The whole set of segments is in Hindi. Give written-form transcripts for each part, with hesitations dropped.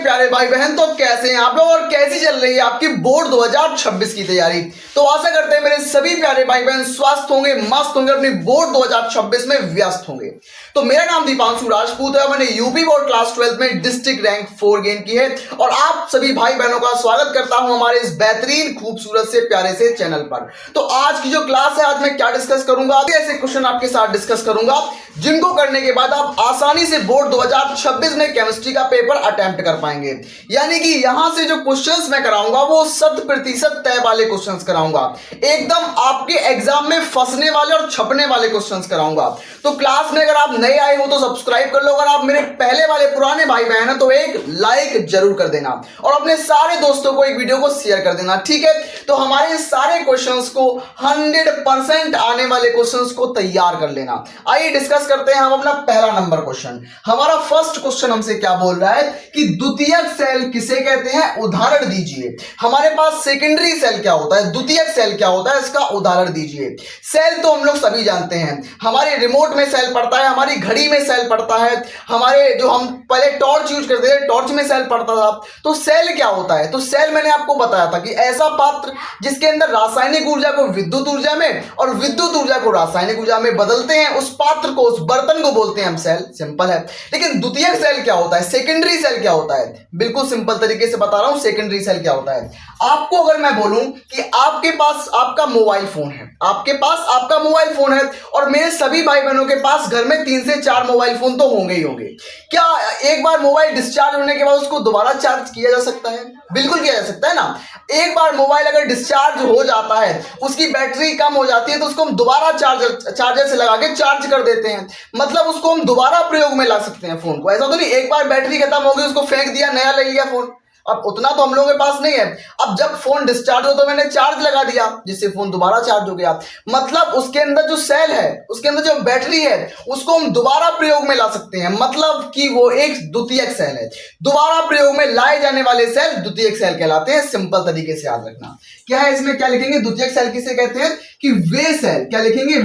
प्यारे भाई बहन, तो कैसे हैं आप लोग और कैसी चल रही है आपकी बोर्ड 2026 की तैयारी। तो आशा करते हैं मेरे सभी प्यारे भाई बहन स्वस्थ होंगे, मस्त होंगे, अपनी बोर्ड 2026 में व्यस्त होंगे। तो मेरा नाम दीपांशु राजपूत है, मैंने यूपी बोर्ड क्लास 12 में डिस्ट्रिक्ट रैंक 4 गेन की है और आप सभी भाई बहनों का स्वागत करता हूं हमारे इस बेहतरीन खूबसूरत से प्यारे से चैनल पर। तो आज की जो क्लास है, आज मैं क्या डिस्कस करूंगा, ऐसे क्वेश्चन आपके साथ डिस्कस करूंगा जिनको करने के बाद आप आसानी से बोर्ड 2026 में केमिस्ट्री का पेपर अटेम्प्ट कर पाएंगे। यानी कि यहां से जो क्वेश्चंस मैं कराऊंगा वो 100% तय वाले क्वेश्चंस कराऊंगा, एकदम आपके एग्जाम में फंसने वाले और छपने वाले क्वेश्चंस कराऊंगा। तो क्लास में अगर आप नए आए हो तो सब्सक्राइब कर लो, अगर आप मेरे पहले वाले पुराने भाई बहन हैं तो एक लाइक जरूर कर देना और अपने सारे दोस्तों को एक वीडियो को शेयर कर देना, ठीक है। तो हमारे सारे क्वेश्चंस को 100% आने वाले क्वेश्चंस को तैयार कर लेना। आइए डिस्कस करते हैं हम अपना पहला नंबर क्वेश्चन। हमारा फर्स्ट क्वेश्चन हमसे क्या बोल रहा है कि द्वितीयक सेल किसे कहते हैं, उदाहरण दीजिए। हमारे पास सेकेंडरी सेल क्या होता है, द्वितीयक सेल क्या होता है, इसका उदाहरण दीजिए। सेल तो हम लोग सभी जानते हैं, हमारे रिमोट में सेल पड़ता है, हमारी घड़ी में सेल पड़ता है, हमारे जो हम पहले टॉर्च यूज करते थे टॉर्च में सेल पड़ता था। तो सेल क्या होता है, तो सेल मैंने आपको बताया था कि ऐसा पात्र जिसके अंदर रासायनिक ऊर्जा को विद्युत ऊर्जा में और विद्युत ऊर्जा को रासायनिक ऊर्जा में बदलते हैं, उस पात्र को, उस बर्तन को बोलते हैं हम सेल। सिंपल है। लेकिन द्वितीयक सेल क्या होता है, सेकेंडरी सेल क्या होता है, बिल्कुल सिंपल तरीके से बता रहा हूं सेकेंडरी सेल क्या होता है। आपको अगर मैं बोलूं कि आपके पास आपका मोबाइल फोन है, आपके पास आपका मोबाइल फोन है और मेरे सभी भाई बहनों के पास घर में 3 से 4 मोबाइल फोन तो होंगे ही होंगे। क्या एक बार मोबाइल डिस्चार्ज होने के बाद उसको दोबारा चार्ज किया जा सकता है? बिल्कुल किया जा सकता है ना। एक बार मोबाइल अगर डिस्चार्ज हो जाता है, उसकी बैटरी कम हो जाती है तो उसको हम दोबारा चार्जर से लगा के चार्ज कर देते हैं, मतलब उसको हम दोबारा प्रयोग में ला सकते हैं फोन को। ऐसा तो नहीं एक बार बैटरी खत्म हो गई उसको फेंक दिया, नया ले लिया फोन। अब उतना तो हम लोगों के पास नहीं है। अब जब फोन डिस्चार्ज हो तो मैंने चार्ज लगा दिया जिससे फोन दोबारा चार्ज हो गया, मतलब उसके अंदर जो सेल है, उसके अंदर जो बैटरी है, उसको हम दोबारा प्रयोग में ला सकते हैं, मतलब कि वो एक द्वितीयक सेल है। दोबारा प्रयोग में लाए जाने वाले सेल द्वितीयक सेल कहलाते हैं। सिंपल तरीके से याद रखना। क्या है इसमें, क्या लिखेंगे, द्वितीयक सेल किसे कहते हैं कि वे सेल, क्या लिखेंगे,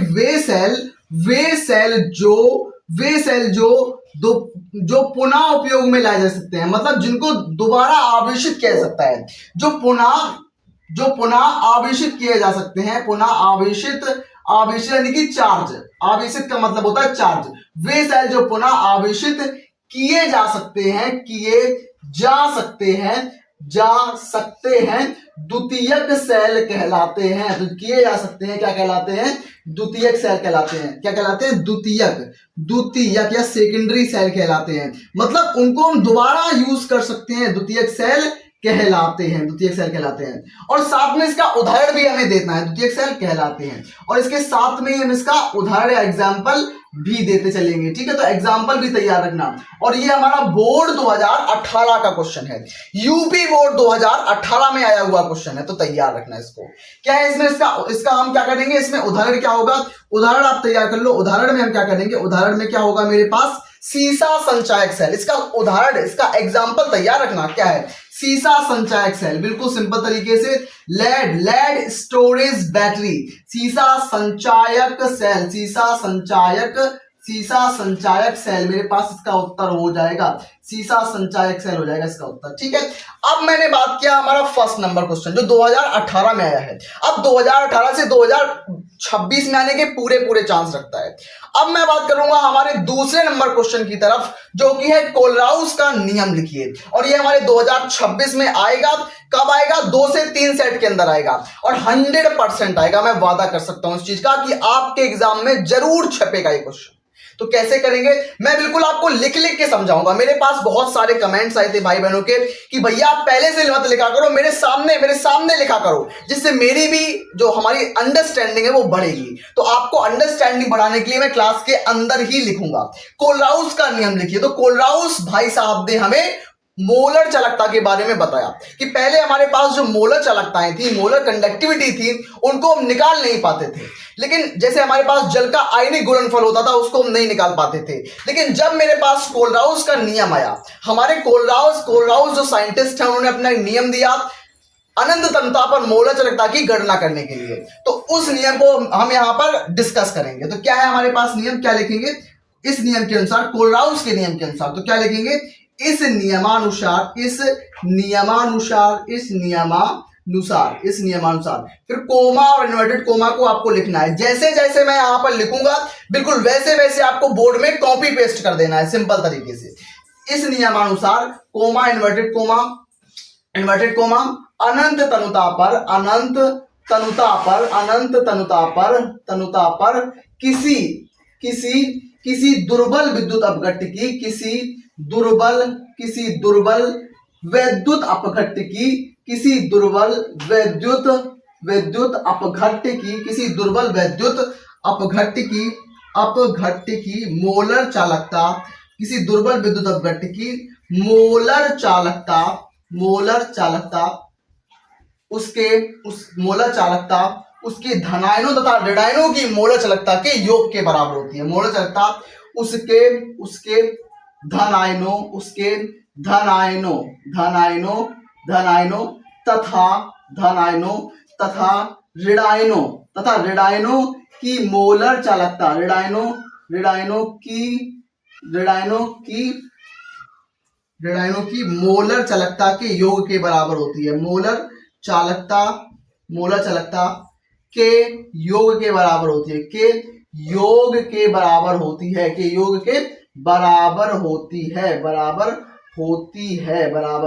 वे सेल जो पुनः उपयोग में लाए जा सकते हैं, मतलब जिनको दोबारा आवेशित किया जा सकता है, जो पुनः आवेशित किए जा सकते हैं, पुनः आवेशित यानी कि चार्ज। आवेशित का मतलब होता है चार्ज। वे सेल जो पुनः आवेशित किए जा सकते हैं द्वितीयक सेल कहलाते हैं। तो किए जा सकते हैं, क्या कहलाते हैं, द्वितीयक सेल कहलाते हैं। क्या कहलाते हैं, द्वितीयक या सेकेंडरी सेल कहलाते हैं, मतलब उनको हम दोबारा यूज कर सकते हैं, द्वितीयक सेल कहलाते हैं। और साथ में इसका उदाहरण भी हमें देना है, द्वितीयक सेल कहलाते हैं और इसके साथ में हम इसका उदाहरण या एग्जाम्पल भी देते चलेंगे, ठीक है। तो एग्जाम्पल भी तैयार रखना। और ये हमारा बोर्ड 2018 का क्वेश्चन है, यूपी बोर्ड 2018 में आया हुआ क्वेश्चन है, तो तैयार रखना इसको। क्या है इसमें, इसका हम क्या करेंगे, इसमें उदाहरण क्या होगा, उदाहरण आप तैयार कर लो। उदाहरण में हम क्या करेंगे, उदाहरण में क्या होगा, मेरे पास सीसा संचायक सेल, इसका उदाहरण, इसका एग्जाम्पल तैयार रखना। क्या है, सीसा संचायक सेल, बिल्कुल सिंपल तरीके से लेड स्टोरेज बैटरी, सीसा संचायक सेल मेरे पास इसका उत्तर हो जाएगा, सीसा संचायक सेल हो जाएगा इसका उत्तर, ठीक है। अब मैंने बात किया हमारा फर्स्ट नंबर क्वेश्चन जो 2018 में आया है। अब 2018 से 2026 में आने के पूरे चांस रखता है। अब मैं बात करूंगा हमारे दूसरे नंबर क्वेश्चन की तरफ, जो कि है कोलराउस का नियम लिखिए। और ये हमारे 2026 में आएगा। कब आएगा, 2 से 3 सेट के अंदर आएगा और 100% आएगा। मैं वादा कर सकता हूं इस चीज का कि आपके एग्जाम में जरूर छपेगा ये क्वेश्चन। तो कैसे करेंगे, मैं बिल्कुल आपको लिख के समझाऊंगा। मेरे पास बहुत सारे कमेंट्स आए थे भाई बहनों के कि भैया आप पहले से मत लिखा करो, मेरे सामने लिखा करो, जिससे मेरी भी जो हमारी अंडरस्टैंडिंग है वो बढ़ेगी। तो आपको अंडरस्टैंडिंग बढ़ाने के लिए मैं क्लास के अंदर ही लिखूंगा। कोलराउस का नियम लिखिए। तो कोलराउस भाई साहब ने हमें मोलर चालकता के बारे में बताया कि पहले हमारे पास जो मोलर चालकताएं थी, मोलर कंडक्टिविटी थी, उनको हम निकाल नहीं पाते थे। लेकिन जैसे हमारे पास जल का आयनिक गुणनफल होता था, उसको हम नहीं निकाल पाते थे। लेकिन जब मेरे पास कोलराउस का नियम आया, हमारे कोलराउस जो साइंटिस्ट हैं, उन्होंने अपना एक नियम दिया अनंत तन्यता पर मोलर चालकता की गणना करने के लिए। तो उस नियम को हम यहां पर डिस्कस करेंगे। तो क्या है हमारे पास नियम, क्या लिखेंगे, इस नियम के अनुसार, कोलराउस के नियम के अनुसार, तो क्या लिखेंगे, इस नियमानुसार फिर कोमा और इन्वर्टेड कोमा को आपको लिखना है। जैसे जैसे मैं यहां पर लिखूंगा बिल्कुल वैसे वैसे आपको बोर्ड में कॉपी पेस्ट कर देना है सिंपल तरीके से। इस नियमानुसार कोमा इन्वर्टेड कोमा अनंत तनुता पर किसी दुर्बल विद्युत अपघट्य की मोलर चालकता उसके धनायनों तथा ऋणायनों की मोलर चालकता के योग के बराबर होती है। मोलर चालकता उसके धनायनों तथा ऋणायनों की मोलर चालकता ऋणायनों की मोलर चालकता के योग के बराबर होती है। मोलर चालकता के योग के बराबर होती है। के योग के बराबर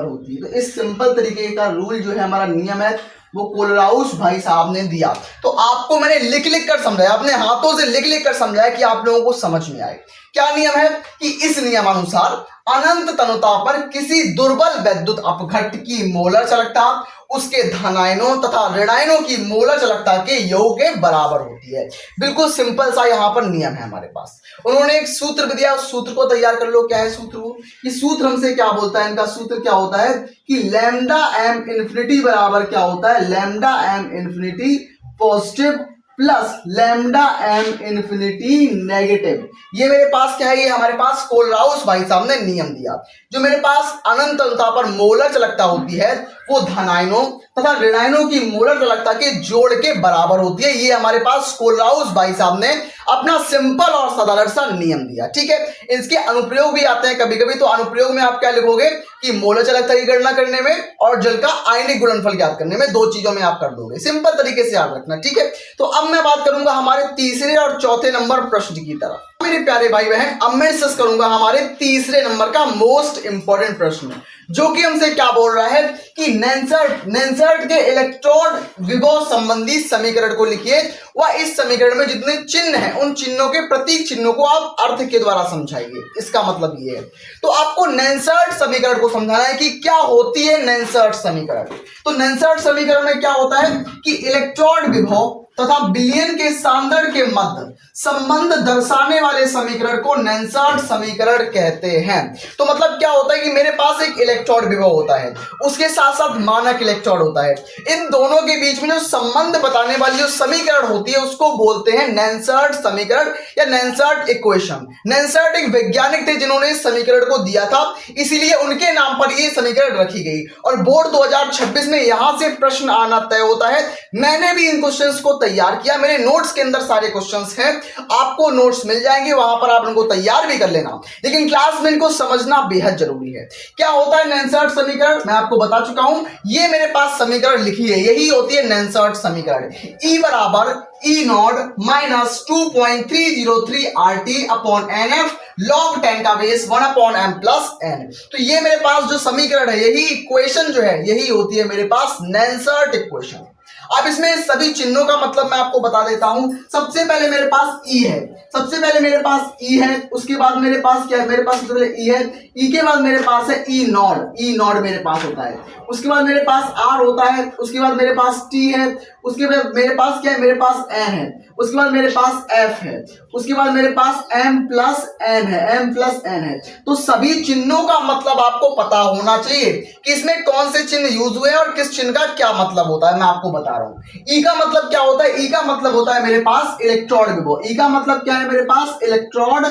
होती है। तो इस सिंपल तरीके का रूल जो है हमारा नियम है वो कोलराउस भाई साहब ने दिया। तो आपको मैंने लिख लिख कर समझाया, अपने हाथों से लिख लिख कर समझाया कि आप लोगों को समझ में आए। क्या नियम है कि इस नियमानुसार अनंत तनुता पर किसी दुर्बल वैद्युत अपघट्य की मोलर चालकता उसके धनायनों तथा ऋणायनों की मोलर चालकता के योग के बराबर होती है। बिल्कुल सिंपल सा यहाँ पर नियम है हमारे पास। उन्होंने एक सूत्र भी दिया, उस सूत्र को तैयार कर लो। क्या है सूत्र? वो ये सूत्र हमसे क्या बोलता है, इनका सूत्र क्या होता है कि लैम्डा एम इन्फिनिटी बराबर क्या होता है, lambda m infinity positive plus lambda m infinity negative. ये मेरे पास क्या है, ये हमारे पास कोलराउस भाई साहब ने नियम दिया। जो मेरे पास अनंत तनुता पर मोलर चालकता होती है वो धनायनों तथा ऋणायनों की मोलर चालकता के जोड़ के बराबर होती है। ये हमारे पास कोलराउस भाई साहब ने अपना सिंपल और साधारण सा नियम दिया। ठीक है, इसके अनुप्रयोग भी आते हैं कभी कभी। तो अनुप्रयोग में आप क्या लिखोगे कि मोलर चालकता की गणना करने में और जल का आयनिक गुणनफल ज्ञात करने में, दो चीजों में आप कर दोगे। सिंपल तरीके से याद रखना। ठीक है, तो अब मैं बात करूंगा हमारे तीसरे और चौथे नंबर प्रश्न की तरफ। मेरे प्यारे भाई बहन, अब मैं डिस्कस करूंगा हमारे तीसरे नंबर का मोस्ट इंपॉर्टेंट प्रश्न, जो कि हमसे क्या बोल रहा है कि नेंसर्ट के इलेक्ट्रोड विभव संबंधी समीकरण को लिखिए व इस समीकरण में जितने चिन्ह हैं उन चिन्हों के प्रतीक चिन्हों को आप अर्थ के द्वारा समझाइए। इसका मतलब ये है, तो आपको नेंसर्ट समीकरण को समझाना है कि क्या होती है नेंसर्ट समीकरण। तो नेंसर्ट समीकरण में क्या होता है कि इलेक्ट्रोड विभव तथा विलयन के सांद्रण के मध्य संबंध दर्शाने वाले समीकरण को नेंसर्ट समीकरण कहते हैं। तो मतलब क्या होता है कि मेरे पास एक इलेक्ट्रोड विभव होता है, उसके साथ साथ मानक इलेक्ट्रोड होता है। इन दोनों के बीच में जो संबंध बताने वाली जो समीकरण होती है उसको बोलते हैं नेंसर्ट समीकरण या नेंसर्ट इक्वेशन। नेंसर्ट एक वैज्ञानिक थे जिन्होंने इस समीकरण को दिया था, इसीलिए उनके नाम पर यह समीकरण रखी गई। और बोर्ड 2026 में यहां से प्रश्न आना तय होता है। मैंने भी इन क्वेश्चंस को तैयार किया, मेरे नोट्स के अंदर सारे क्वेश्चंस हैं, आपको नोट्स मिल जाएंगे, वहां पर आप इनको तैयार भी कर लेना। लेकिन क्लास में इनको समझना बेहद जरूरी है। क्या होता है नेंसर्ट समीकरण, मैं आपको बता चुका हूं। ये मेरे पास समीकरण लिखी है, यही होती है नेंसर्ट समीकरण। E बराबर E not minus 2.303 RT upon NF log 10 का base 1 upon M plus N। तो ये मेरे पास जो समीकरण है, यही इक्वेशन जो है, यही होती है मेरे पास नेंसर्ट इक्वेशन। अब इसमें सभी चिन्हों का मतलब मैं आपको बता देता हूं। सबसे पहले मेरे पास E है, उसके बाद मेरे पास क्या है, मेरे पास सबसे पहले E है, E के बाद मेरे पास है E नॉट मेरे पास होता है। उसके बाद मेरे पास R होता है, उसके बाद मेरे पास T है, उसके बाद मेरे पास क्या है, मेरे पास N है, उसके बाद मेरे पास F है, उसके बाद मेरे पास M प्लस N है। तो सभी चिन्हों का मतलब आपको पता होना चाहिए कि इसमें कौन से चिन्ह यूज हुए और किस चिन्ह का क्या मतलब होता है, मैं आपको बता रहा हूं। E का मतलब क्या होता है, E का मतलब होता है मेरे पास इलेक्ट्रोड विभव। E का मतलब क्या है मेरे पास, इलेक्ट्रोड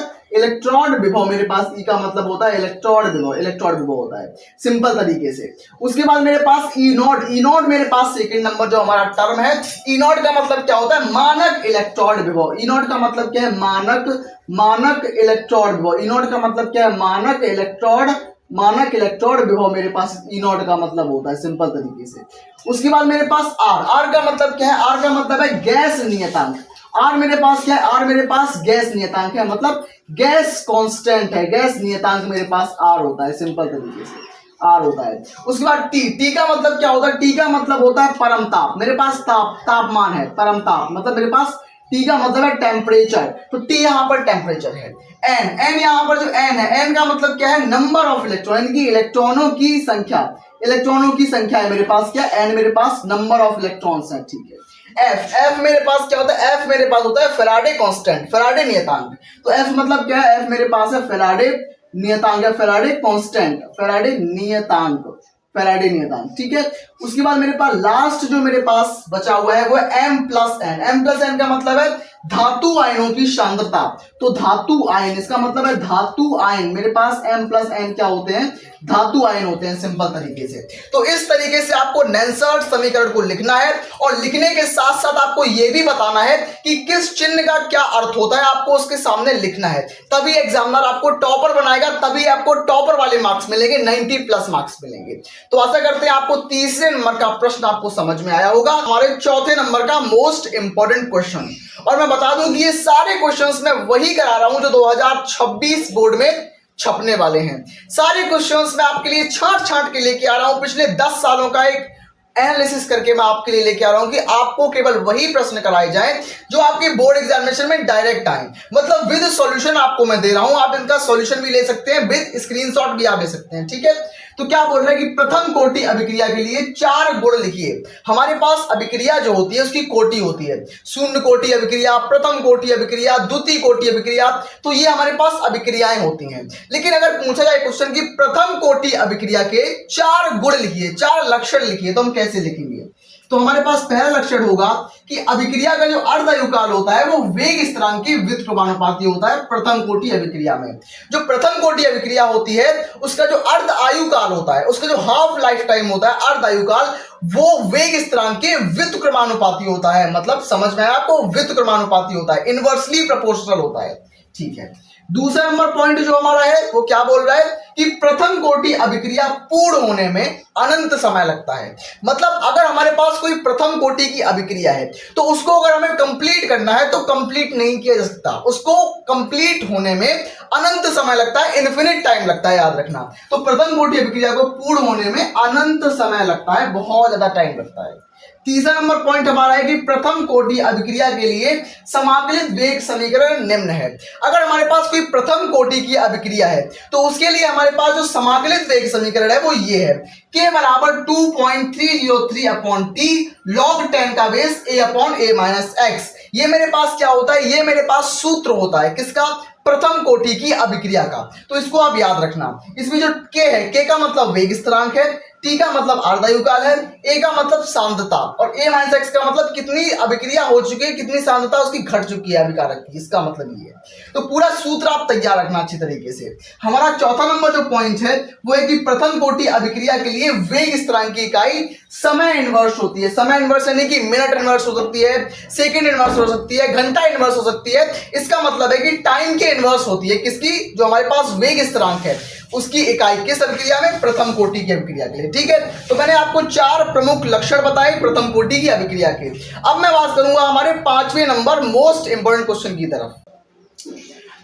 विभव। मेरे पास E का मतलब होता है इलेक्ट्रोड विभव होता है सिंपल तरीके से। उसके बाद मेरे पास E नॉट मेरे पास सेकंड नंबर जो हमारा टर्म है। E नॉट का मतलब क्या होता है, मानक इलेक्ट्रोड विभव। E नॉट का मतलब क्या है, मानक इलेक्ट्रोड विभव। E नॉट का मतलब क्या है, मानक इलेक्ट्रोड मानक इलेक्ट्रॉन विभव मेरे पास ई नॉट का मतलब होता है सिंपल तरीके से। उसके बाद मेरे पास आर, आर का मतलब क्या है? आर का मतलब है गैस नियतांक। आर मेरे पास क्या है? आर मेरे पास गैस नियतांक है, मतलब गैस कांस्टेंट है, गैस नियतांक मेरे पास आर होता है, सिंपल तरीके से आर होता है। उसके बाद टी, टी का मतलब क्या होता है? टी का मतलब होता है परम ताप। मेरे पास तापमान है, परम ताप मतलब मेरे पास टी का मतलब है टेम्परेचर, तो टी यहाँ पर टेम्परेचर है। एन, एन यहाँ पर जो एन है, एन का मतलब क्या है? नंबर ऑफ इलेक्ट्रॉन, यानी कि इलेक्ट्रॉनों की संख्या, इलेक्ट्रॉनों की संख्या है मेरे पास क्या? एन मेरे पास नंबर ऑफ इलेक्ट्रॉन्स है, ठीक है। एफ, एफ मेरे पास क्या होता है? एफ मेरे पास होता है फैराडे कांस्टेंट, फैराडे नियतांक। तो एफ मतलब क्या है? एफ मेरे पास है फैराडे नियतांक या फैराडे कांस्टेंट, फैराडे नियतांक, फैराडे नियतांक, ठीक है। उसके बाद मेरे पास लास्ट जो मेरे पास बचा हुआ है वो है m plus n. M plus n का मतलब है धातु आयनों की सांद्रता। तो धातु आयन, इसका मतलब है धातु आयन, मेरे पास एम प्लस एन क्या होते हैं? धातु आयन होते हैं, सिंपल तरीके से। तो इस तरीके से आपको नेल्सन समीकरण को लिखना है, और लिखने के साथ साथ आपको यह भी बताना है कि किस चिन्ह का क्या अर्थ होता है, आपको उसके सामने लिखना है। तभी एग्जामिनर आपको टॉपर बनाएगा, तभी आपको टॉपर वाले मार्क्स मिलेंगे, 90 प्लस मार्क्स मिलेंगे। तो आशा करते हैं आपको तीसरे नंबर का प्रश्न आपको समझ में आया होगा। हमारे चौथे नंबर का मोस्ट इंपॉर्टेंट क्वेश्चन, और मैं बता दूं कि ये सारे क्वेश्चंस मैं वही करा रहा हूं जो 2026 बोर्ड में छपने वाले हैं। सारे क्वेश्चंस मैं आपके लिए छांट छांट के लेके आ रहा हूं, पिछले 10 सालों का एक एनालिसिस करके मैं आपके लिए लेके आ रहा हूं कि आपको केवल वही प्रश्न कराए जाएं जो आपके बोर्ड एग्जामिनेशन में डायरेक्ट आए, मतलब विद सॉल्यूशन आपको मैं दे रहा हूं। आप इनका सॉल्यूशन भी ले सकते हैं, विद स्क्रीनशॉट भी आप ले सकते हैं, ठीक है। तो क्या बोल रहे हैं कि प्रथम कोटि अभिक्रिया के लिए 4 गुण लिखिए। हमारे पास अभिक्रिया जो होती है उसकी कोटि होती है, शून्य कोटि अभिक्रिया, प्रथम कोटि अभिक्रिया, द्वितीय कोटि अभिक्रिया, तो ये हमारे पास अभिक्रियाएं होती हैं। लेकिन अगर पूछा जाए क्वेश्चन की प्रथम कोटि अभिक्रिया के 4 गुण लिखिए, 4 लक्षण लिखिए, तो हम कैसे लिखेंगे? तो हमारे पास पहला लक्षण होगा कि अभिक्रिया का जो अर्धायुकाल होता है वो वेग स्थिरांक के व्युत्क्रमानुपाती होता है। प्रथम कोटि अभिक्रिया में जो प्रथम कोटि अभिक्रिया होती है उसका जो अर्ध आयुकाल होता है, उसका जो हाफ लाइफ टाइम होता है, अर्ध आयुकाल, वो वेग स्थिरांक के व्युत्क्रमानुपाती होता है। मतलब समझ में आया आपको? व्युत्क्रमानुपाती होता है, इनवर्सली प्रोपोर्शनल होता है, ठीक है। दूसरा नंबर पॉइंट जो हमारा है वो क्या बोल रहा है कि प्रथम कोटि अभिक्रिया पूर्ण होने में अनंत समय लगता है। मतलब अगर हमारे पास कोई प्रथम कोटि की अभिक्रिया है तो उसको अगर हमें कंप्लीट करना है तो कंप्लीट नहीं किया जा सकता, उसको कंप्लीट होने में अनंत समय लगता है, इन्फिनिट टाइम लगता है, याद रखना। तो प्रथम कोटि अभिक्रिया को पूर्ण होने में अनंत समय लगता है, बहुत ज्यादा टाइम लगता है। तीसरा नंबर पॉइंट हमारा है कि प्रथम कोटि अभिक्रिया के लिए समाकलित वेग समीकरण निम्न है। अगर हमारे पास कोई प्रथम कोटि की अभिक्रिया है तो उसके लिए हमारे पास जो समाकलित वेग समीकरण है वो ये है, k बराबर 2.303 अपॉन टी log 10 का base a upon a minus x. ये मेरे पास क्या होता है? ये मेरे पास सूत्र होता है किसका? प्रथम कोटि की अभिक्रिया का। तो इसको आप याद रखना। इसमें जो k है, k का मतलब वेग स्थिरांक है, टी का मतलब अर्धायुकाल है, ए का मतलब सांद्रता, और ए माइनस एक्स का मतलब कितनी अभिक्रिया हो चुकी है, कितनी सांद्रता उसकी घट चुकी है अभिकारक की, इसका मतलब ये है। तो पूरा सूत्र आप तैयार रखना अच्छी तरीके से। हमारा चौथा नंबर जो पॉइंट है वो है कि प्रथम कोटि अभिक्रिया के लिए वेग स्थिरांक की इकाई समय इनवर्स होती है। समय इनवर्स यानी कि मिनट इनवर्स हो सकती है, सेकंड इनवर्स हो सकती है, घंटा इनवर्स हो सकती है। इसका मतलब है कि टाइम के इनवर्स होती है किसकी? जो हमारे पास वेग स्थिरांक है उसकी इकाई किस अभिक्रिया में? प्रथम कोटि की अभिक्रिया के लिए, ठीक है। तो मैंने आपको 4 प्रमुख लक्षण बताए प्रथम कोटि की अभिक्रिया के। अब मैं बात करूंगा हमारे 5वें नंबर मोस्ट इंपोर्टेंट क्वेश्चन की तरफ।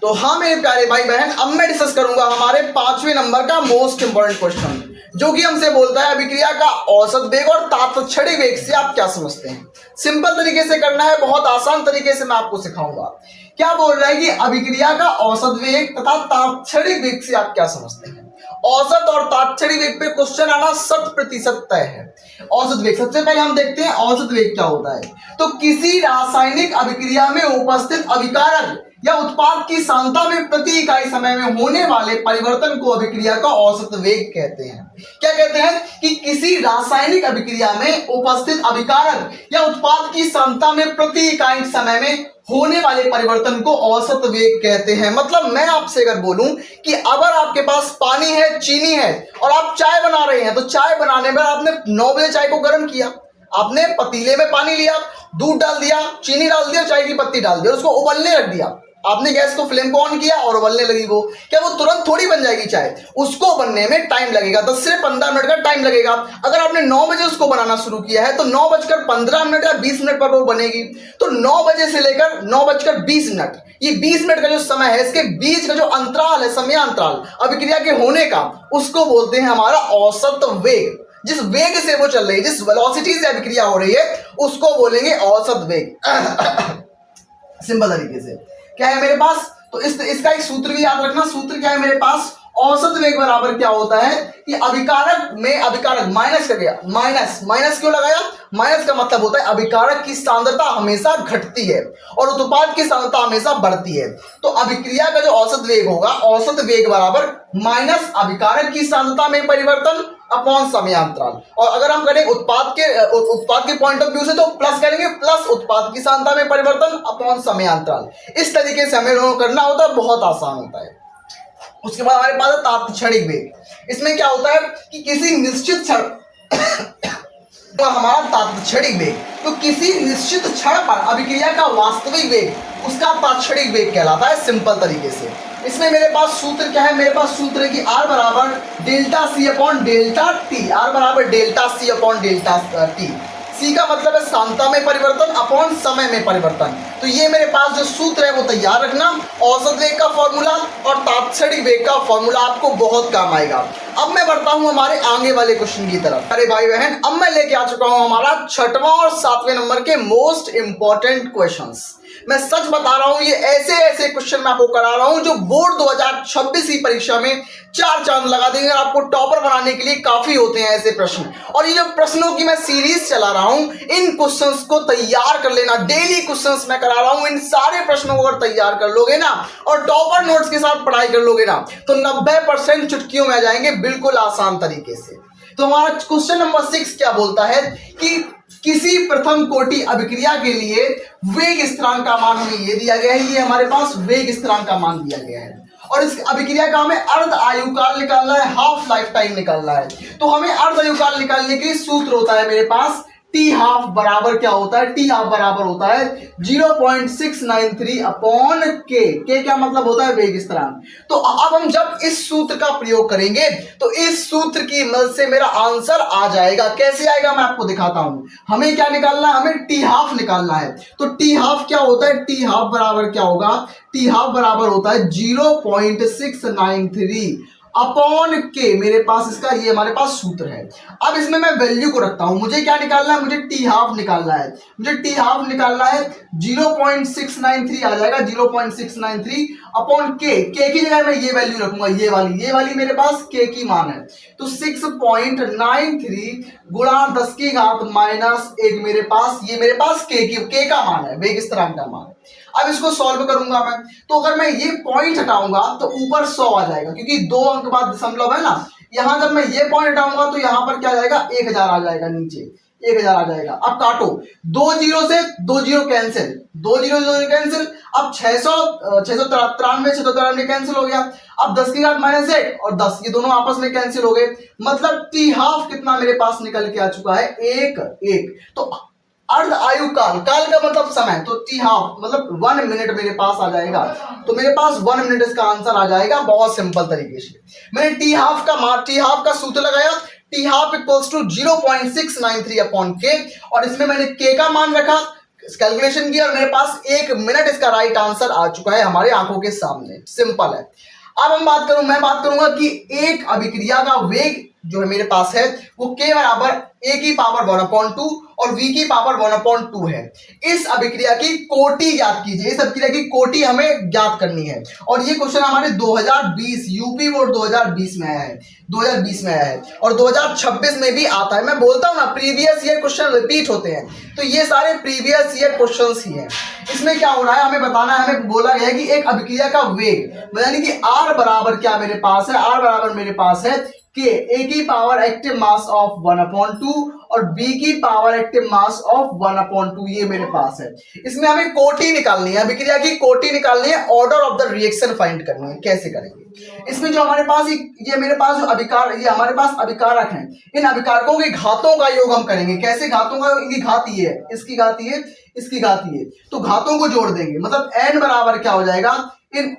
तो हाँ मेरे प्यारे भाई बहन, अब मैं डिस्कस करूंगा हमारे 5वें नंबर का मोस्ट इंपोर्टेंट क्वेश्चन, जो कि हमसे बोलता है अभिक्रिया का औसत वेग और तात्क्षणिक वेग से आप क्या समझते हैं। सिंपल तरीके से करना है, बहुत आसान तरीके से मैं आपको सिखाऊंगा। क्या बोल रहा है कि अभिक्रिया का औसत वेग तथा तात्क्षणिक वेग से आप क्या समझते हैं। औसत और तात्क्षणिक वेग पे क्वेश्चन आना 100% तय है। औसत वेग, सबसे पहले हम देखते हैं औसत वेग क्या होता है। तो किसी रासायनिक अभिक्रिया में उपस्थित अभिकारक या उत्पाद की सांद्रता में प्रति इकाई समय में होने वाले परिवर्तन को अभिक्रिया का औसत वेग कहते हैं। क्या कहते हैं? कि किसी रासायनिक अभिक्रिया में उपस्थित अभिकारक या उत्पाद की सांद्रता में प्रति इकाई समय में होने वाले परिवर्तन को औसत वेग कहते हैं। मतलब मैं आपसे अगर बोलूं कि अगर आपके पास पानी है, चीनी है और आप चाय बना रहे हैं, तो चाय बनाने में आपने 9 बजे चाय को गर्म किया, आपने पतीले में पानी लिया, दूध डाल दिया, चीनी डाल दिया, चाय की पत्ती डाल दिया, उसको उबलने रख दिया। आपने गैस को फ्लेम को ऑन किया और उबलने लगी वो, क्या वो तुरंत थोड़ी बन जाएगी चाय? उसको बनने में टाइम लगेगा, 10 से 15 मिनट का टाइम लगेगा। अगर आपने 9 बजे उसको बनाना शुरू किया है तो 9:15 या 20 मिनट पर वो बनेगी। तो 9 बजे से लेकर 9:20, ये 20 मिनट का जो समय है, इसके बीच का जो अंतराल है, समय अंतराल अभिक्रिया के होने का, उसको बोलते हैं हमारा औसत वेग। जिस वेग से वो चल रही है, जिस वेलोसिटी से अभिक्रिया हो रही है, उसको बोलेंगे औसत वेग। सिंपल तरीके से क्या है मेरे पास, तो इसका एक सूत्र भी याद रखना। सूत्र क्या है मेरे पास, औसत वेग बराबर क्या होता है कि अभिकारक में, अभिकारक माइनस कर गया, माइनस क्यों लगाया? माइनस का मतलब होता है अभिकारक की सांद्रता हमेशा घटती है और उत्पाद की सांद्रता हमेशा बढ़ती है। तो अभिक्रिया का जो औसत वेग होगा, औसत वेग बराबर माइनस अभिकारक की सांद्रता में परिवर्तन अपॉन समयांतराल। और अगर हम करें उत्पाद के पॉइंट ऑफ व्यू से तो प्लस करेंगे, प्लस उत्पाद की सांद्रता में परिवर्तन अपॉन समयांतराल। इस तरीके से हमें करना होता है, बहुत आसान होता है। उसके बाद हमारे पास है तात्क्षणिक वेग। इसमें क्या होता है कि किसी निश्चित क्षण तो हमारा तात्क्षणिक वेग, तो किसी निश्चित क्षण पर अभिक्रिया का वास्तविक वेग उसका तात्क्षणिक वेग कहलाता है, सिंपल तरीके से। इसमें मेरे पास सूत्र क्या है, मेरे पास सूत्र है कि R बराबर delta C upon delta T, R बराबर delta C upon delta T. C का मतलब है सांद्रता में परिवर्तन अपॉन समय में परिवर्तन। तो ये मेरे पास जो सूत्र है वो तैयार रखना, औसत वेग का फॉर्मूला और तात्क्षणिक वेग का फॉर्मूला आपको बहुत काम आएगा। अब मैं बढ़ता हूं हमारे आगे वाले क्वेश्चन की तरफ। अरे भाई बहन, अब मैं लेके आ चुका हूं हमारा 6वां और 7वें नंबर के मोस्ट इंपॉर्टेंट क्वेश्चंस। मैं सच बता रहा हूं, ये ऐसे क्वेश्चन मैं आपको करा रहा हूं जो बोर्ड 2026 की परीक्षा में 4 चांद लगा देंगे। आपको टॉपर बनाने के लिए काफी होते हैं ऐसे प्रश्न। और ये जो प्रश्नों की मैं सीरीज चला रहा हूं, इन क्वेश्चंस को तैयार कर लेना। डेली क्वेश्चंस मैं करा रहा हूं, इन सारे प्रश्नों को अगर तैयार कर लोगे ना और टॉपर नोट्स के साथ पढ़ाई कर लोगे ना तो 90% चुटकियों में आ जाएंगे, बिल्कुल आसान तरीके से। तो हमारा क्वेश्चन नंबर 6 क्या बोलता है कि किसी प्रथम कोटि अभिक्रिया के लिए वेग स्थिरांक का मान हमें ये दिया गया है, ये हमारे पास वेग स्थिरांक का मान दिया गया है और इस अभिक्रिया का हमें अर्ध आयुकाल निकालना है, हाफ लाइफ टाइम निकालना है। तो हमें अर्ध आयुकाल निकालने के लिए सूत्र होता है मेरे पास टी हाफ बराबर क्या होता है, टी हाफ बराबर होता है 0.693 अपॉन के क्या मतलब होता है, वेग स्थिरांक। तो अब हम जब इस सूत्र का प्रयोग करेंगे तो इस सूत्र की मदद से मेरा आंसर आ जाएगा। कैसे आएगा मैं आपको दिखाता हूं। हमें क्या निकालना है, हमें टी हाफ निकालना है। तो टी हाफ क्या होता है, टी हाफ बराबर क्या होगा, टी हाफ बराबर होता है 0.693 अपॉन के, मेरे पास इसका ये हमारे पास सूत्र है। अब इसमें मैं वैल्यू को रखता हूं, मुझे क्या निकालना है, मुझे टी हाफ निकालना है। मुझे टी हाफ निकालना है 0.693 आ जाएगा, 0.693 अपॉन के की जगह मैं ये वैल्यू रखूंगा, ये वाली मेरे पास के की मान है। तो 6.93 गुणा 10 की घात -1 मेरे पास, ये मेरे पास के का मान है, वेग स्थिरांक का मान। अब इसको सॉल्व करूंगा मैं, तो अगर मैं ये पॉइंट हटाऊंगा तो ऊपर 100 आ जाएगा, क्योंकि 2 अंक बाद दशमलव है ना। यहां जब मैं ये पॉइंट हटाऊंगा तो यहां पर क्या आ जाएगा, 1000 आ जाएगा, नीचे 1000 आ जाएगा। अब काटो, 2 जीरो से 2 जीरो कैंसिल, 2 जीरो कैंसिल। अब 693 कैंसिल हो गया। अब 10 की घात -1 और 10 ये दोनों आपस में कैंसिल हो गए। मतलब टी हाफ कितना मेरे पास निकल के आ चुका है, 1। तो अर्ध आयु काल, काल का मतलब समय, तो टी हाफ मतलब 1 मिनट मेरे पास आ जाएगा। तो मेरे पास 1 मिनट इसका आंसर आ जाएगा, बहुत सिंपल तरीके से। मैंने टी हाफ का सूत्र लगाया, t half equals to 0.693 upon k, और इसमें मैंने के का मान रखा, कैलकुलेशन किया और मेरे पास 1 मिनट इसका राइट आंसर आ चुका है हमारे आंखों के सामने। सिंपल है। अब मैं बात करूंगा कि एक अभिक्रिया का वेग जो है मेरे पास है वो के बराबर a की पावर 1/2 और v की पावर 1/2 है। इस अभिक्रिया की कोटि ज्ञात कीजिए, इस अभिक्रिया की कोटि हमें ज्ञात करनी है। और ये क्वेश्चन हमारे 2020 यूपी बोर्ड 2020 में आया है, 2020 में आया है और 2026 में भी आता है। मैं बोलता हूं ना, प्रीवियस ईयर क्वेश्चन रिपीट होते हैं, तो ये सारे प्रीवियस ईयर क्वेश्चंस ही हैं। इसमें क्या हो रहा है, हमें बताना है, हमें बोला गया है कि एक अभिक्रिया का वेग यानी कि r बराबर क्या मेरे पास है, r बराबर मेरे पास है के ए की पावर एक्टिव मास ऑफ 1/2 और बी की पावर एक्टिव मास ऑफ 1/2 ये मेरे पास है। इसमें हमें कोटि निकालनी है, अभिक्रिया की कोटि निकालनी है, order of the reaction find करनी है। कैसे करेंगे? इसमें जो हमारे पास ये मेरे पास जो अभिकार, ये हमारे पास अभिकारक हैं, इन अभिकारकों की घातों का योग हम करेंगे। कैसे घातों का? इनकी घात ये है, इसकी घात ये, इसकी घात ये, तो घातों को जोड़ देंगे, मतलब n बराबर क्या हो जाएगा,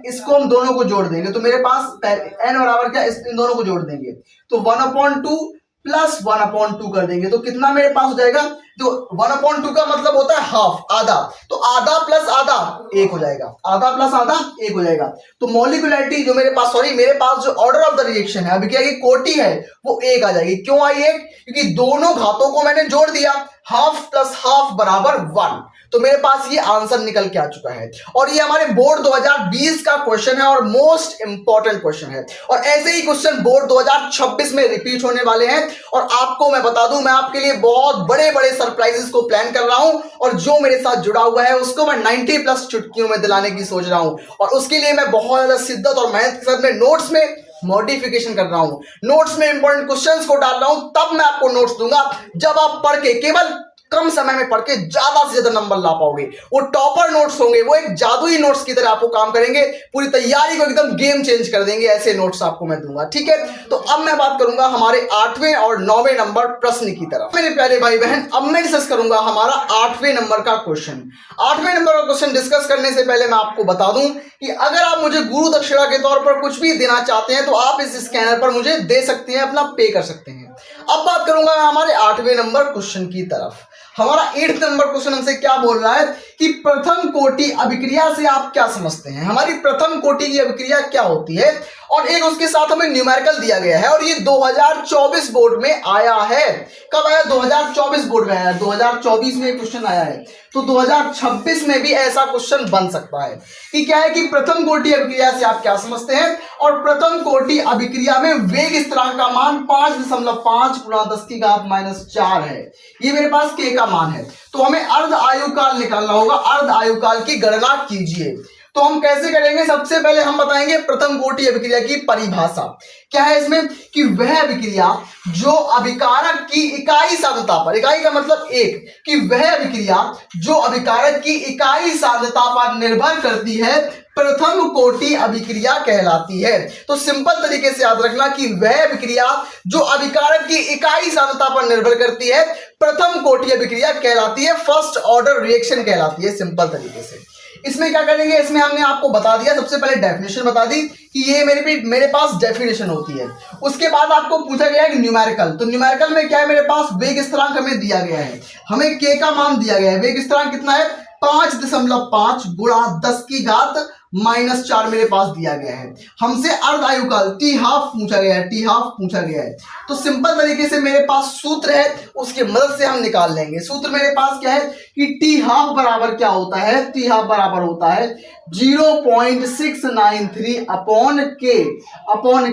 इसको हम दोनों को जोड़ देंगे, तो मेरे पास n बराबर क्या, इन दोनों को जोड़ देंगे तो 1/2 प्लस 1/2 कर देंगे, तो कितना मेरे पास हो जाएगा, जो 1/2 का मतलब होता है हाफ, आधा, तो आधा प्लस आधा एक हो जाएगा, आधा प्लस आधा एक हो जाएगा। तो मॉलिक्यूलरिटी जो मेरे पास, मेरे पास जो ऑर्डर ऑफ द रिएक्शन है, अभिक्रिया की कोटि है, वो एक आ जाएगी। क्यों आई एक? क्योंकि दोनों घातों को मैंने जोड़ दिया, हाफ प्लस हाफ बराबर 1, तो मेरे पास ये आंसर निकल के आ चुका है। और ये हमारे बोर्ड 2020 का क्वेश्चन है और मोस्ट इंपॉर्टेंट क्वेश्चन है, और ऐसे ही क्वेश्चन बोर्ड 2026 में रिपीट होने वाले हैं। और आपको मैं बता दूं, मैं आपके लिए बहुत बड़े बड़े सरप्राइजेस को प्लान कर रहा हूं, और जो मेरे साथ जुड़ा हुआ है उसको मैं 90+ चुटकियों में दिलाने की सोच रहा हूं, और उसके लिए मैं बहुत ज्यादा शिद्दत और मेहनत के साथ में नोट्स में मॉडिफिकेशन कर रहा हूं, नोट्स में इंपॉर्टेंट क्वेश्चंस को डाल रहा हूं। तब मैं आपको नोट्स दूंगा जब आप पढ़ के, केवल कम समय में पढ़ के ज्यादा से ज्यादा नंबर ला पाओगे। वो टॉपर नोट्स होंगे, वो एक जादुई नोट्स की तरह आपको काम करेंगे, पूरी तैयारी को एकदम गेम चेंज कर देंगे। ऐसे नोट्स आपको मैं दूंगा, ठीक है। तो अब मैं बात करूंगा हमारे 8वें और 9वें नंबर प्रश्न की तरफ। मेरे प्यारे भाई बहन, अब मैं डिस्कस करूंगा हमारा 8वें नंबर का क्वेश्चन। 8वें नंबर का क्वेश्चन डिस्कस करने से पहले मैं आपको बता दूं कि अगर आप मुझे गुरु दक्षिणा के तौर पर कुछ भी देना चाहते हैं तो आप इस स्कैनर पर मुझे दे सकते हैं, अपना पे कर सकते हैं। अब बात करूंगा मैं हमारे 8वें नंबर क्वेश्चन की तरफ। हमारा 8th नंबर क्वेश्चन हमसे क्या बोल रहा है कि प्रथम कोटि अभिक्रिया से आप क्या समझते हैं। हमारी प्रथम कोटि की अभिक्रिया क्या होती है, और एक उसके साथ हमें न्यूमेरिकल दिया गया है, और ये 2024 बोर्ड में आया है। कब आया? 2024 बोर्ड में आया, 2024 में क्वेश्चन आया है, तो 2026 में भी ऐसा क्वेश्चन बन सकता है कि क्या है कि प्रथम कोटि अभिक्रिया से आप क्या समझते हैं। और प्रथम कोटि अभिक्रिया में वेग स्थिरांक का मान 5.5 गुणा 10⁻⁴ है, ये मेरे पास के का मान है। तो हमें अर्ध आयुकाल निकालना होगा, अर्ध आयुकाल की गणना कीजिए। तो हम कैसे करेंगे? सबसे पहले हम बताएंगे प्रथम कोटि अभिक्रिया की परिभाषा क्या है इसमें, कि वह अभिक्रिया जो अभिकारक की इकाई सांद्रता पर, इकाई का मतलब एक, कि वह अभिक्रिया जो अभिकारक की इकाई सांद्रता पर निर्भर करती है प्रथम कोटि अभिक्रिया कहलाती है। तो सिंपल तरीके से याद रखना कि वह अभिक्रिया जो अभिकारक की इकाई सांद्रता पर निर्भर करती है प्रथम कोटि अभिक्रिया कहलाती है, फर्स्ट ऑर्डर रिएक्शन कहलाती है, सिंपल तरीके से। इसमें क्या करेंगे? इसमें हमने आपको बता दिया, सबसे पहले डेफिनेशन बता दी कि ये मेरे पास डेफिनेशन होती है। उसके बाद आपको पूछा गया है न्यूमेरिकल, तो न्यूमेरिकल में क्या है, मेरे पास वेग स्थिरांक हमें दिया गया है, हमें के का मान दिया गया है। वेग स्थिरांक कितना है? 5.5 गुणा 10⁻⁴ मेरे पास दिया गया है। हमसे अर्ध आयुकाल टी हाफ पूछा गया है, टी हाफ पूछा गया है। तो सिंपल तरीके से मेरे पास सूत्र है, उसकी मदद से हम निकाल लेंगे। सूत्र मेरे पास क्या है कि टी हाफ बराबर क्या होता है, टी हाफ बराबर होता है 0.693 अपॉन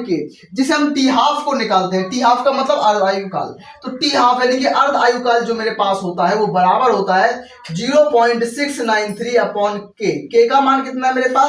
के, जिसे हम टी हाफ को निकालते हैं। टी हाफ का मतलब अर्ध आयुकाल, तो टी हाफ यानी कि अर्ध आयुकाल जो मेरे पास होता है वो बराबर होता है 0.693 अपॉन के का मान कितना है मेरे पास?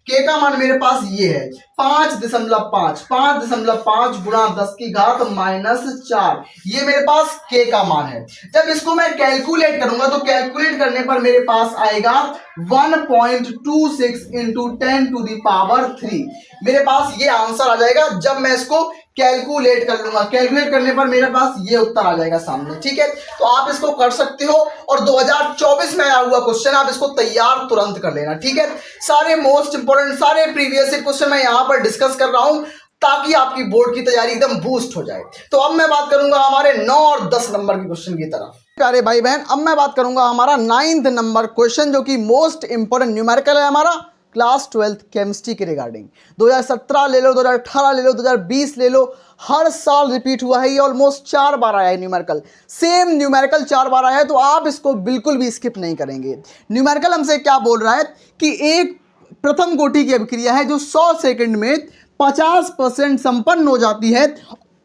के का मान मेरे पास ये है 5.5 गुणा 10⁻⁴, ये मेरे पास के का मान है। जब इसको मैं कैलकुलेट करूंगा तो कैलकुलेट करने पर मेरे पास आएगा 1.26 इंटू 10⁻³ मेरे पास ये आंसर आ जाएगा जब मैं इसको कैलकुलेट कर लूंगा। कैलकुलेट करने पर मेरे पास ये उत्तर आ जाएगा सामने, ठीक है। तो आप इसको कर सकते हो, और 2024 में आया हुआ क्वेश्चन आप इसको तैयार तुरंत कर लेना, ठीक है। सारे मोस्ट इंपोर्टेंट, सारे प्रीवियस क्वेश्चन मैं यहाँ पर डिस्कस कर रहा हूं ताकि आपकी बोर्ड की तैयारी एकदम बूस्ट हो जाए। तो अब मैं बात करूंगा हमारे 9 और 10 नंबर के क्वेश्चन की तरफ। प्यारे भाई बहन, अब मैं बात करूंगा हमारा 9th नंबर क्वेश्चन, जो कि मोस्ट इंपोर्टेंट न्यूमेरिकल है हमारा क्लास 12th केमिस्ट्री के रिगार्डिंग। 2017 ले लो, 2018 ले लो, 2020 ले लो, हर साल रिपीट हुआ है। ये ऑलमोस्ट 4 बार आया है न्यूमेरिकल, सेम न्यूमेरिकल 4 बार आया है, तो आप इसको बिल्कुल भी स्किप नहीं करेंगे। न्यूमेरिकल हमसे क्या बोल रहा है कि एक प्रथम कोटि की अभिक्रिया है जो 100 सेकंड में 50% संपन्न हो जाती है,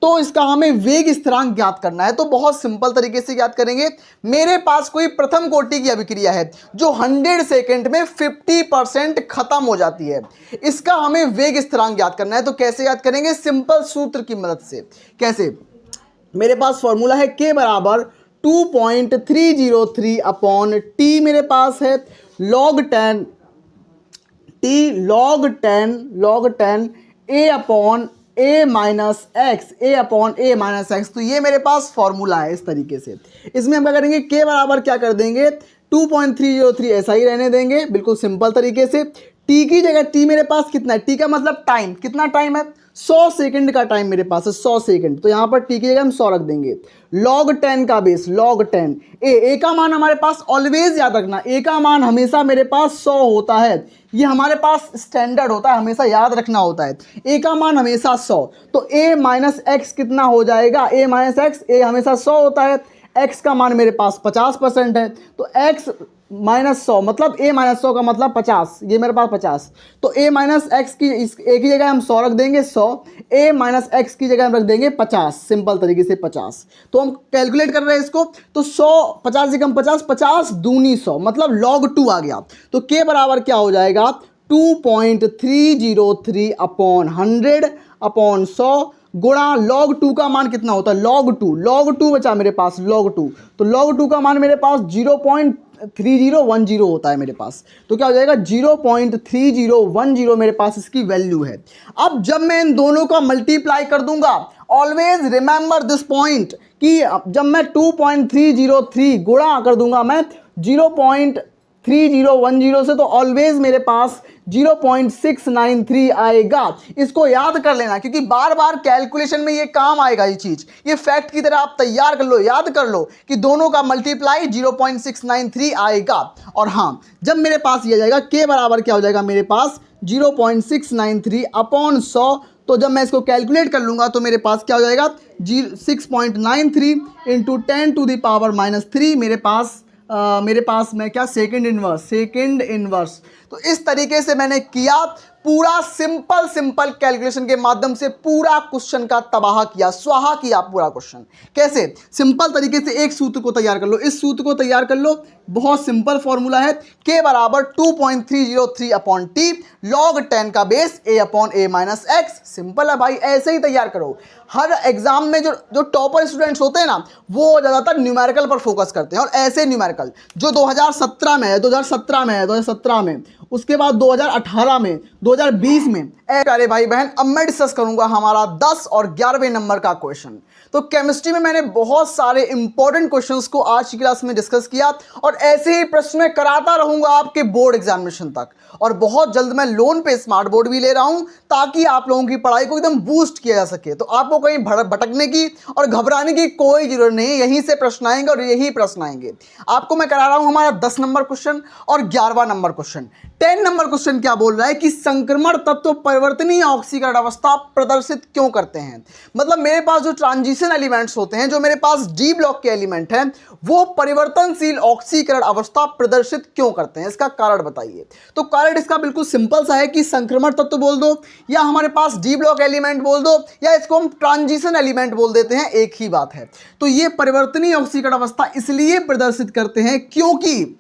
तो इसका हमें वेग स्थिरांक ज्ञात करना है। तो बहुत सिंपल तरीके से ज्ञात करेंगे। मेरे पास कोई प्रथम कोटि की अभिक्रिया है जो 100 सेकेंड में 50% खत्म हो जाती है, इसका हमें वेग स्थिरांक ज्ञात करना है। तो कैसे याद करेंगे? सिंपल सूत्र की मदद से। कैसे? मेरे पास फॉर्मूला है k बराबर 2.303 अपॉन टी मेरे पास है log 10 a upon a minus x. तो ये मेरे पास फॉर्मूला है इस तरीके से। इसमें हम क्या करेंगे? k बराबर क्या कर देंगे? 2.303 ऐसा ही रहने देंगे बिल्कुल सिंपल तरीके से। t की जगह t मेरे पास कितना है? t का मतलब टाइम, कितना टाइम है? 100 सेकंड का टाइम मेरे पास है, 100 सेकंड। तो यहाँ पर t की जगह हम 100 रख देंगे। log 10 का बेस log 10 a का मान हमारे पास ऑलवेज याद रखना, a का मान हमेशा मेरे पास 100 होता है। ये हमारे पास स्टैंडर्ड होता है, हमेशा याद रखना होता है। a का मान हमेशा 100, तो a माइनस एक्स कितना हो जाएगा? a माइनस एक्स, a हमेशा 100 होता है, x का मान मेरे पास 50% है, तो x माइनस 100 मतलब a माइनस 100 का मतलब 50, ये मेरे पास 50। तो a माइनस एक्स की a की जगह हम 100 रख देंगे 100, a माइनस एक्स की जगह हम रख देंगे 50, सिंपल तरीके से 50। तो हम कैलकुलेट कर रहे हैं इसको, तो 100 50 से कम 50, 50 दूनी 100 मतलब log 2 आ गया। तो k बराबर क्या हो जाएगा? 2.303 अपॉन 100 अपॉन 100 गुणा log 2 का मान कितना होता है? log 2 बचा मेरे पास log 2, तो log 2 का मान मेरे पापास 0.3010 होता है मेरे पास। तो क्या हो जाएगा? 0.3010 मेरे पास इसकी वैल्यू है। अब जब मैं इन दोनों का मल्टीप्लाई कर दूंगा, ऑलवेज रिमेंबर दिस पॉइंट कि जब मैं 2.303 गुणा कर दूंगा मैं 0.3010 से, तो ऑलवेज मेरे पास 0.693 आएगा। इसको याद कर लेना क्योंकि बार बार कैलकुलेशन में ये काम आएगा। ये चीज, ये फैक्ट की तरह आप तैयार कर लो, याद कर लो कि दोनों का मल्टीप्लाई 0.693 आएगा। और हाँ, जब मेरे पास ये जाएगा k बराबर क्या हो जाएगा मेरे पास? 0.693 अपॉन 100। तो जब मैं इसको कैलकुलेट कर लूंगा तो मेरे पास क्या हो जाएगा? 6.93 इंटू 10⁻³ मेरे पास मैं क्या? Second inverse. तो इस तरीके से मैंने किया, पूरा सिंपल कैलकुलेशन के माध्यम से पूरा क्वेश्चन का तबाह किया, स्वाहा किया पूरा क्वेश्चन। कैसे? सिंपल तरीके से एक सूत्र को तैयार कर लो, इस सूत्र को तैयार कर लो, बहुत सिंपल फॉर्मूला है। k बराबर 2.303 अपॉन टी log 10 का base a upon a minus x. Simple है भाई, ऐसे ही तैयार करो। हर एग्जाम में जो टॉपर स्टूडेंट्स होते हैं ना, वो ज़्यादातर न्यूमेरिकल पर फोकस करते हैं, और ऐसे न्यूमेरिकल जो 2017 में है, 2017 में, उसके बाद 2018 में, 2020 में। प्यारे भाई बहन, अब मैं डिस्कस करूंगा हमारा 10 और 11वें नंबर का क्वेश्चन। तो केमिस्ट्री में मैंने बहुत सारे इंपॉर्टेंट क्वेश्चंस को आज की क्लास में डिस्कस किया, और ऐसे ही प्रश्न मैं कराता रहूंगा आपके बोर्ड एग्जामिनेशन तक। और बहुत जल्द मैं लोन पे स्मार्ट बोर्ड भी ले रहा हूं ताकि आप लोगों की पढ़ाई को एकदम बूस्ट किया जा सके। तो आपको कहीं भटकने की और घबराने की कोई जरूरत नहीं, यहीं से प्रश्न आएंगे और यही प्रश्न आएंगे। आपको मैं करा रहा हूं हमारा 10 नंबर क्वेश्चन और 11वां नंबर क्वेश्चन। 10 नंबर क्वेश्चन क्या बोल रहा है कि संक्रमण तत्व परिवर्तनीय ऑक्सीकरण अवस्था प्रदर्शित क्यों करते हैं। मतलब मेरे पास जो ट्रांजिशन एलिमेंट्स होते हैं, जो मेरे पास डी ब्लॉक के एलिमेंट हैं, वो परिवर्तनशील ऑक्सीकरण अवस्था प्रदर्शित क्यों करते हैं, इसका कारण बताइए। तो कारण इसका बिल्कुल सिंपल सा है कि संक्रमण तत्व बोल दो, या हमारे पास डी ब्लॉक एलिमेंट बोल दो, या इसको हम ट्रांजिशन एलिमेंट बोल देते हैं, एक ही बात है। तो ये परिवर्तनीय ऑक्सीकरण अवस्था इसलिए प्रदर्शित करते हैं क्योंकि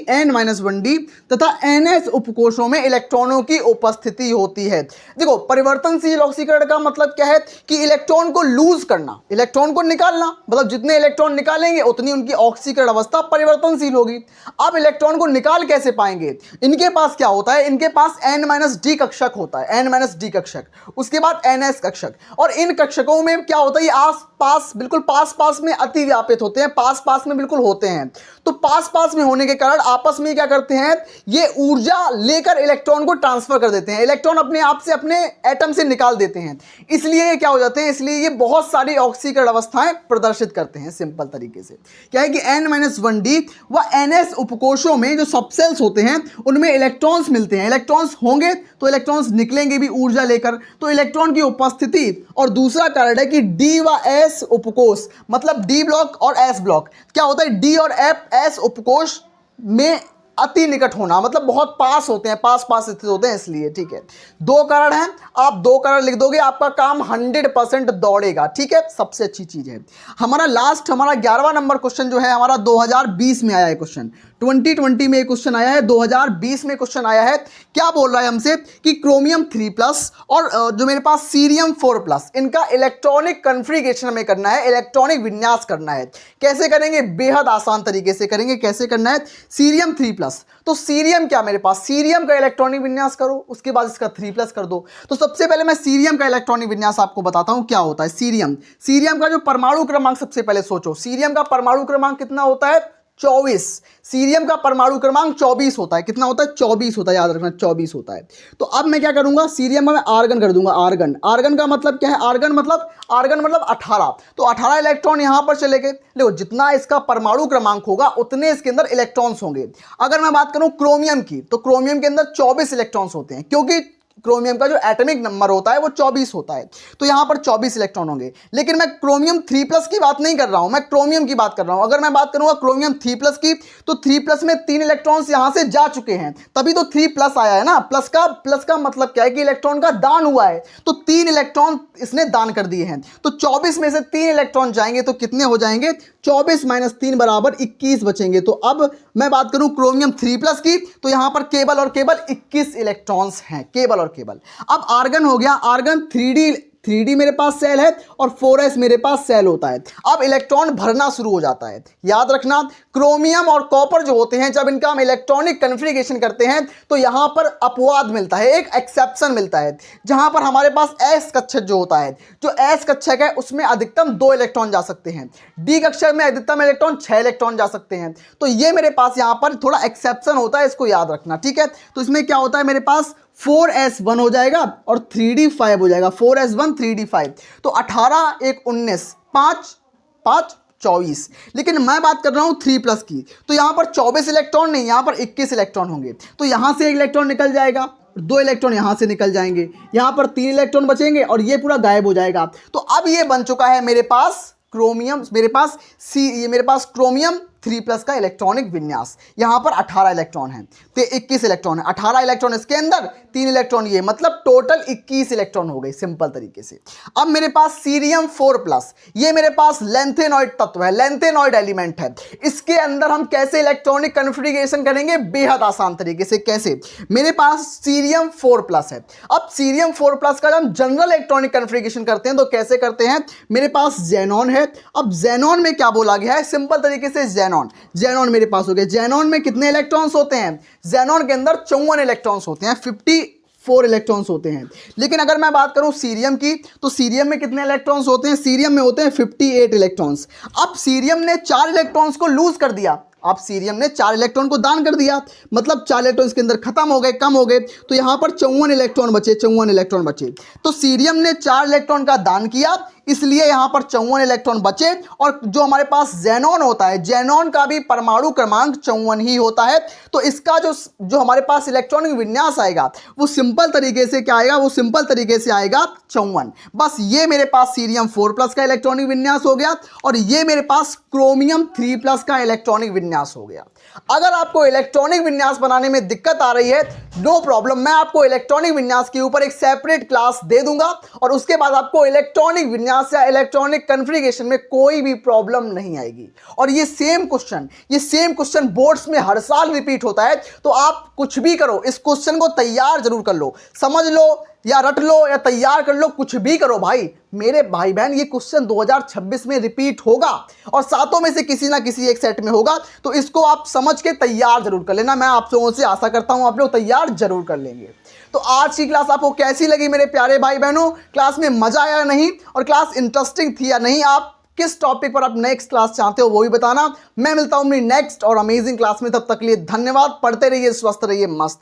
N-1D तथा NS उपकोषों में इलेक्ट्रॉनों की उपस्थिति होती है। देखो, परिवर्तनशील ऑक्सीकरण का मतलब क्या है कि इलेक्ट्रॉन को लूज करना, इलेक्ट्रॉन को निकालना, मतलब जितने इलेक्ट्रॉन निकालेंगे उतनी उनकी ऑक्सीकरण अवस्था परिवर्तनशील होगी। अब इलेक्ट्रॉन को निकाल कैसे पाएंगे? इनके पास क्या होता है? इनके पास N-D कक्षक होता है, N-D कक्षक, उसके बाद NS कक्षक, और इन कक्षकों में क्या होता है? ये आस पास, बिल्कुल पास में अति व्यापित होते हैं, पास में बिल्कुल होते हैं। तो पास में होने के कारण आपस में क्या करते हैं? ये ऊर्जा लेकर इलेक्ट्रॉन को ट्रांसफर कर देते हैं, इलेक्ट्रॉन अपने आप से अपने एटम से निकाल देते हैं। इसलिए ये क्या हो जाते हैं? इसलिए ये बहुत सारी ऑक्सीकरण अवस्थाएं प्रदर्शित करते हैं। सिंपल तरीके से क्या है कि N-1D व NS उपकोषों में जो सबसेल्स होते हैं उनमें इलेक्ट्रॉन्स मिलते हैं। इलेक्ट्रॉन्स होंगे तो इलेक्ट्रॉन्स निकलेंगे भी ऊर्जा लेकर, तो इलेक्ट्रॉन की उपस्थिति। और दूसरा कारण है कि D व S उपकोष, मतलब D ब्लॉक और S ब्लॉक, क्या होता है? D और S उपकोष में अति निकट होना, मतलब बहुत पास होते हैं, पास पास स्थित होते हैं इसलिए, ठीक है। 2 कारण हैं, आप 2 कारण लिख दोगे, आपका काम 100% दौड़ेगा, ठीक है, सबसे अच्छी चीज है। हमारा 11वां नंबर क्वेश्चन जो है हमारा 2020 में आया है क्वेश्चन, 2020 में एक क्वेश्चन आया है, 2020 में क्वेश्चन आया है। क्या बोल रहा है हमसे कि क्रोमियम 3+ और जो मेरे पास सीरियम 4+, इनका इलेक्ट्रॉनिक कन्फिगरेशन हमें करना है, इलेक्ट्रॉनिक विन्यास करना है। कैसे करेंगे? बेहद आसान तरीके से करेंगे। कैसे करना है? सीरियम 3+, तो सीरियम क्या मेरे पास, सीरियम का इलेक्ट्रॉनिक विन्यास करो, उसके बाद इसका 3+ कर दो। तो सबसे पहले मैं सीरियम का इलेक्ट्रॉनिक विन्यास आपको बताता हूं क्या होता है। सीरियम का जो परमाणु क्रमांक, सबसे पहले सोचो, सीरियम का परमाणु क्रमांक कितना होता है? 24। सीरियम का परमाणु क्रमांक 24 होता है। कितना होता है? 24 होता है, याद रखना 24 होता है। तो अब मैं क्या करूंगा, सीरियम में मैं आर्गन कर दूंगा। आर्गन का मतलब क्या है? आर्गन मतलब 18। तो 18 इलेक्ट्रॉन यहां पर चले गए। देखो, जितना इसका परमाणु क्रमांक होगा उतने इसके अंदर इलेक्ट्रॉन्स होंगे। अगर मैं बात करूं क्रोमियम की, तो क्रोमियम के अंदर 24 इलेक्ट्रॉन्स होते हैं, क्योंकि क्रोमियम का जो एटॉमिक नंबर होता है वो 24 होता है। तो यहां पर 24 इलेक्ट्रॉन होंगे। लेकिन मैं क्रोमियम 3+ की बात नहीं कर रहा हूं, मैं क्रोमियम की बात कर रहा हूं। अगर मैं बात करूंगा क्रोमियम 3+ की, तो 3+ में 3 इलेक्ट्रॉन्स यहां से जा चुके हैं, तभी तो 3+ आया है ना। प्लस का मतलब क्या है कि इलेक्ट्रॉन का दान हुआ है, तो 3 इलेक्ट्रॉन इसने दान कर दिए हैं। तो 24 में से 3 इलेक्ट्रॉन जाएंगे तो कितने हो जाएंगे? 24 - 3 बराबर 21 बचेंगे। तो अब मैं बात करूं क्रोमियम 3+ की, तो यहां पर केवल और केवल 21 इलेक्ट्रॉन्स हैं, केवल और केवल। अब आर्गन हो गया, आर्गन 3D मेरे पास सेल है और 4s मेरे पास सेल होता है। अब इलेक्ट्रॉन भरना शुरू हो जाता है। याद रखना, क्रोमियम और कॉपर जो होते हैं, जब इनका हम इलेक्ट्रॉनिक कन्फिगरेशन करते हैं तो यहां पर अपवाद मिलता है, एक एक्सेप्शन मिलता है, जहां पर हमारे पास s कक्षक जो होता है, जो s कक्षक है उसमें अधिकतम 2 इलेक्ट्रॉन जा सकते हैं, d कक्षक में अधिकतम इलेक्ट्रॉन 6 इलेक्ट्रॉन जा सकते हैं। तो ये मेरे पास यहां पर थोड़ा एक्सेप्शन होता है, इसको याद रखना, ठीक है। तो इसमें क्या होता है, मेरे पास 4s1 हो जाएगा और 3d5 हो जाएगा, 4s1 3d5। तो 18 1 19, 5 5 24। लेकिन मैं बात कर रहा हूं 3+ की, तो यहां पर 24 इलेक्ट्रॉन नहीं, यहां पर 21 इलेक्ट्रॉन होंगे। तो यहां से 1 इलेक्ट्रॉन निकल जाएगा, 2 इलेक्ट्रॉन यहां से निकल जाएंगे, यहां पर 3 इलेक्ट्रॉन बचेंगे और ये पूरा गायब हो जाएगा। तो अब ये बन चुका है मेरे पास क्रोमियम, ये मेरे पास क्रोमियम 3+ का इलेक्ट्रॉनिक विन्यास। यहां पर 18 इलेक्ट्रॉन है, तो 21 इलेक्ट्रॉन है, 18 इलेक्ट्रॉन इसके अंदर, 3 इलेक्ट्रॉन ये, मतलब टोटल 21 इलेक्ट्रॉन हो गए सिंपल तरीके से। अब मेरे पास सीरियम 4+, ये मेरे पास लेंथेनॉइड तत्व है, लेंथेनॉइड एलिमेंट है। इसके अंदर हम कैसे इलेक्ट्रॉनिक कन्फिगरेशन करेंगे? बेहद आसान तरीके से। कैसे? मेरे पास सीरियम 4+ है। अब सीरियम 4+ का हम जनरल इलेक्ट्रॉनिक कन्फिगरेशन करते हैं तो कैसे करते हैं? मेरे पास ज़ेनॉन है। अब ज़ेनॉन में क्या बोला गया है? सिंपल तरीके से ज़ेनॉन मेरे पास हो गया। ज़ेनॉन में कितने इलेक्ट्रॉन्स होते हैं? ज़ेनॉन के अंदर 54 इलेक्ट्रॉन्स होते हैं, 54 इलेक्ट्रॉन्स होते हैं। लेकिन अगर मैं बात करूं सीरियम की, तो सीरियम में कितने इलेक्ट्रॉन्स होते हैं? सीरियम में होते हैं 58 इलेक्ट्रॉन्स। अब सीरियम ने 4 इलेक्ट्रॉन्स को लूज कर दिया, अब सीरियम ने 4 इलेक्ट्रॉन को दान कर दिया, मतलब 4 इलेक्ट्रॉन इसके अंदर खत्म हो गए, कम हो गए। तो यहां पर 54 इलेक्ट्रॉन बचे, 54 इलेक्ट्रॉन बचे। तो सीरियम ने 4 इलेक्ट्रॉन का दान किया, इसलिए यहां पर 54 इलेक्ट्रॉन बचे। और जो हमारे पास ज़ेनॉन होता है, ज़ेनॉन का भी परमाणु क्रमांक 54 ही होता है। तो इसका जो हमारे पास इलेक्ट्रॉनिक विन्यास आएगा वो सिंपल तरीके से क्या आएगा? वो सिंपल तरीके से आएगा 54। बस ये मेरे पास सीरियम 4+ का इलेक्ट्रॉनिक विन्यास हो गया और ये मेरे पास क्रोमियम 3+ का इलेक्ट्रॉनिक विन्यास हो गया। अगर आपको इलेक्ट्रॉनिक विन्यास बनाने में दिक्कत आ रही है, नो प्रॉब्लम, मैं आपको इलेक्ट्रॉनिक विन्यास के ऊपर एक सेपरेट क्लास दे दूंगा और उसके बाद आपको इलेक्ट्रॉनिक विन्यास या इलेक्ट्रॉनिक कन्फिगरेशन में कोई भी प्रॉब्लम नहीं आएगी। और ये सेम क्वेश्चन बोर्ड्स में हर साल रिपीट होता है। तो आप कुछ भी करो, इस क्वेश्चन को तैयार जरूर कर लो, समझ लो या रट लो या तैयार कर लो, कुछ भी करो भाई मेरे भाई बहन, ये क्वेश्चन 2026 में रिपीट होगा और सातों में से किसी ना किसी एक सेट में होगा। तो इसको आप समझ के तैयार जरूर कर लेना। मैं आप लोगों से आशा करता हूं आप लोग तैयार जरूर कर लेंगे। तो आज की क्लास आपको कैसी लगी मेरे प्यारे भाई बहनों? क्लास में मजा आया नहीं और क्लास इंटरेस्टिंग थी या नहीं? आप किस टॉपिक पर आप नेक्स्ट क्लास चाहते हो वो भी बताना। मैं मिलता हूं अपनी नेक्स्ट और अमेजिंग क्लास में, तब तक के लिए धन्यवाद। पढ़ते रहिए, स्वस्थ रहिए, मस्त।